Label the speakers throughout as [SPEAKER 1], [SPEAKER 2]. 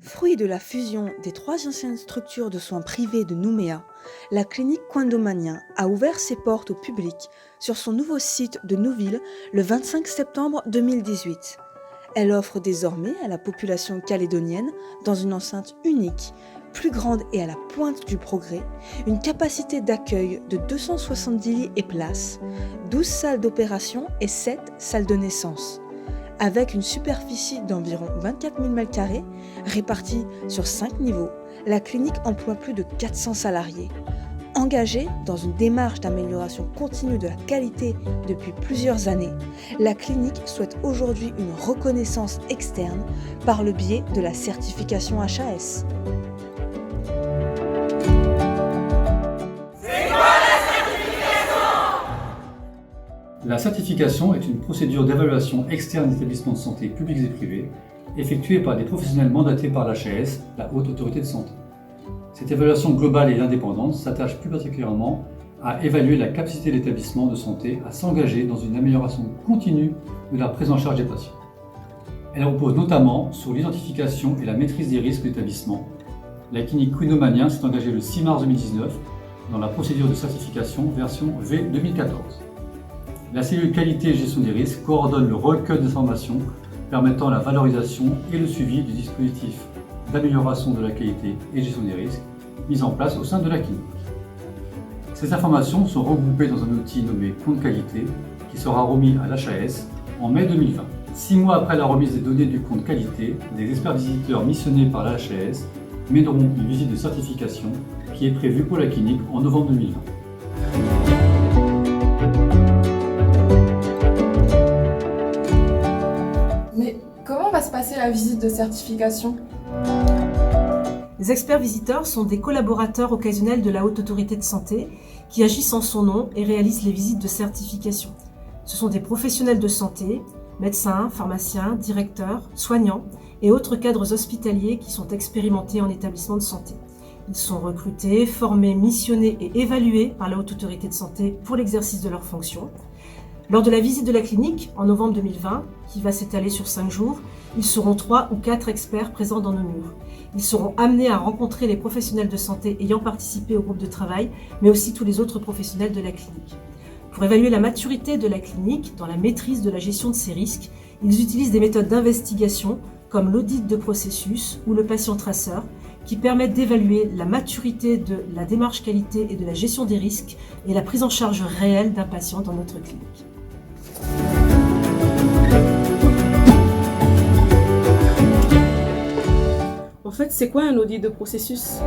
[SPEAKER 1] Fruit de la fusion des trois anciennes structures de soins privées de Nouméa, la clinique Quindomania a ouvert ses portes au public sur son nouveau site de Nouville le 25 septembre 2018. Elle offre désormais à la population calédonienne, dans une enceinte unique, plus grande et à la pointe du progrès, une capacité d'accueil de 270 lits et places, 12 salles d'opération et 7 salles de naissance. Avec une superficie d'environ 24 000 m² répartie sur 5 niveaux, la clinique emploie plus de 400 salariés. Engagée dans une démarche d'amélioration continue de la qualité depuis plusieurs années, la clinique souhaite aujourd'hui une reconnaissance externe par le biais de la certification HAS.
[SPEAKER 2] La certification est une procédure d'évaluation externe d'établissements de santé publics et privés, effectuée par des professionnels mandatés par l'HAS, la Haute Autorité de Santé. Cette évaluation globale et indépendante s'attache plus particulièrement à évaluer la capacité de l'établissement de santé à s'engager dans une amélioration continue de la prise en charge des patients. Elle repose notamment sur l'identification et la maîtrise des risques de l'établissement. La clinique Quindomania s'est engagée le 6 mars 2019 dans la procédure de certification version V 2014. La cellule qualité et gestion des risques coordonne le recueil d'informations permettant la valorisation et le suivi du dispositif d'amélioration de la qualité et gestion des risques mis en place au sein de la clinique. Ces informations sont regroupées dans un outil nommé compte qualité qui sera remis à l'HAS en mai 2020. 6 mois après la remise des données du compte qualité, des experts visiteurs missionnés par l'HAS mèneront une visite de certification qui est prévue pour la clinique en novembre 2020.
[SPEAKER 3] Comment va se passer la visite de certification ?
[SPEAKER 4] Les experts visiteurs sont des collaborateurs occasionnels de la Haute Autorité de Santé qui agissent en son nom et réalisent les visites de certification. Ce sont des professionnels de santé, médecins, pharmaciens, directeurs, soignants et autres cadres hospitaliers qui sont expérimentés en établissement de santé. Ils sont recrutés, formés, missionnés et évalués par la Haute Autorité de Santé pour l'exercice de leurs fonctions. Lors de la visite de la clinique, en novembre 2020, qui va s'étaler sur 5 jours, ils seront 3 ou 4 experts présents dans nos murs. Ils seront amenés à rencontrer les professionnels de santé ayant participé au groupe de travail, mais aussi tous les autres professionnels de la clinique. Pour évaluer la maturité de la clinique dans la maîtrise de la gestion de ces risques, ils utilisent des méthodes d'investigation comme l'audit de processus ou le patient traceur, qui permettent d'évaluer la maturité de la démarche qualité et de la gestion des risques et la prise en charge réelle d'un patient dans notre clinique.
[SPEAKER 5] En fait, c'est quoi un audit de processus ?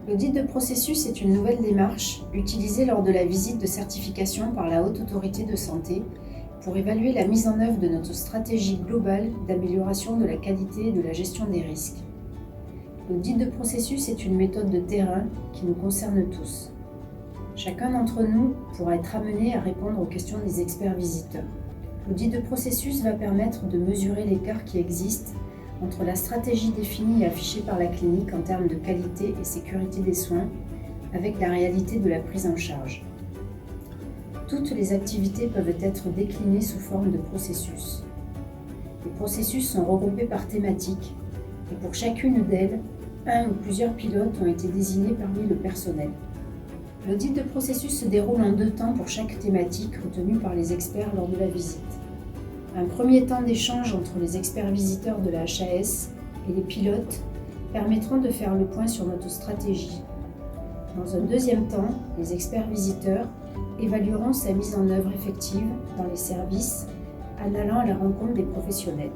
[SPEAKER 6] L'audit de processus est une nouvelle démarche utilisée lors de la visite de certification par la Haute Autorité de Santé pour évaluer la mise en œuvre de notre stratégie globale d'amélioration de la qualité et de la gestion des risques. L'audit de processus est une méthode de terrain qui nous concerne tous. Chacun d'entre nous pourra être amené à répondre aux questions des experts visiteurs. L'audit de processus va permettre de mesurer l'écart qui existe entre la stratégie définie et affichée par la clinique en termes de qualité et sécurité des soins avec la réalité de la prise en charge. Toutes les activités peuvent être déclinées sous forme de processus. Les processus sont regroupés par thématique et pour chacune d'elles, un ou plusieurs pilotes ont été désignés parmi le personnel. L'audit de processus se déroule en 2 temps pour chaque thématique retenue par les experts lors de la visite. Un premier temps d'échange entre les experts visiteurs de la HAS et les pilotes permettront de faire le point sur notre stratégie. Dans un deuxième temps, les experts visiteurs évalueront sa mise en œuvre effective dans les services en allant à la rencontre des professionnels.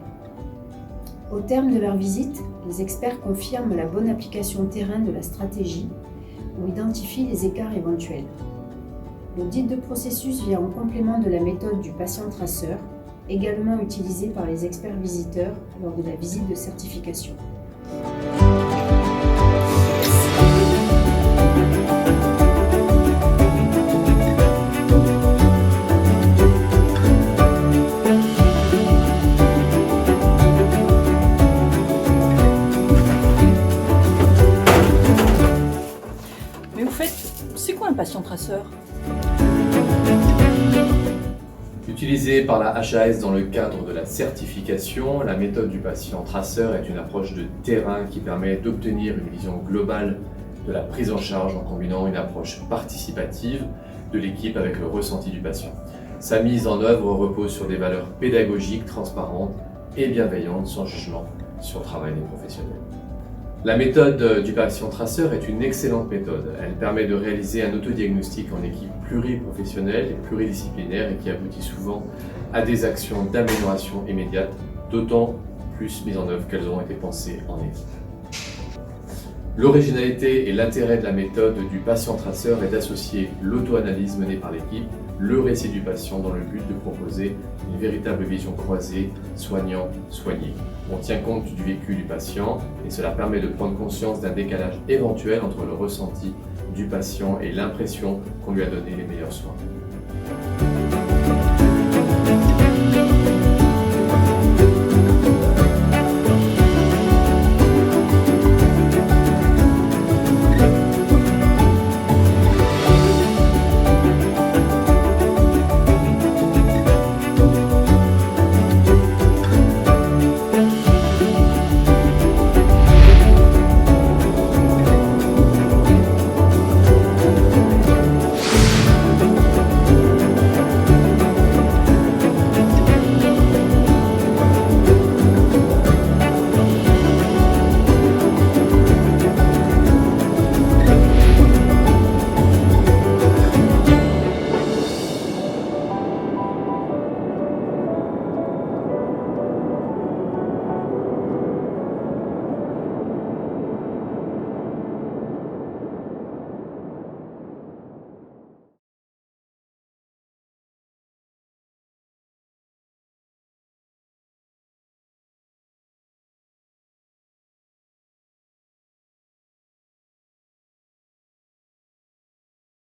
[SPEAKER 6] Au terme de leur visite, les experts confirment la bonne application terrain de la stratégie ou identifient les écarts éventuels. L'audit de processus vient en complément de la méthode du patient traceur, également utilisée par les experts visiteurs lors de la visite de certification.
[SPEAKER 5] Mais au fait, c'est quoi un patient traceur ?
[SPEAKER 7] Utilisée par la HAS dans le cadre de la certification, la méthode du patient traceur est une approche de terrain qui permet d'obtenir une vision globale de la prise en charge en combinant une approche participative de l'équipe avec le ressenti du patient. Sa mise en œuvre repose sur des valeurs pédagogiques transparentes et bienveillantes sans jugement sur le travail des professionnels. La méthode du patient traceur est une excellente méthode. Elle permet de réaliser un autodiagnostic en équipe pluriprofessionnelle et pluridisciplinaire et qui aboutit souvent à des actions d'amélioration immédiate, d'autant plus mises en œuvre qu'elles auront été pensées en équipe. L'originalité et l'intérêt de la méthode du patient traceur est d'associer l'auto-analyse menée par l'équipe, le récit du patient dans le but de proposer une véritable vision croisée, soignant-soigné. On tient compte du vécu du patient et cela permet de prendre conscience d'un décalage éventuel entre le ressenti du patient et l'impression qu'on lui a donné les meilleurs soins.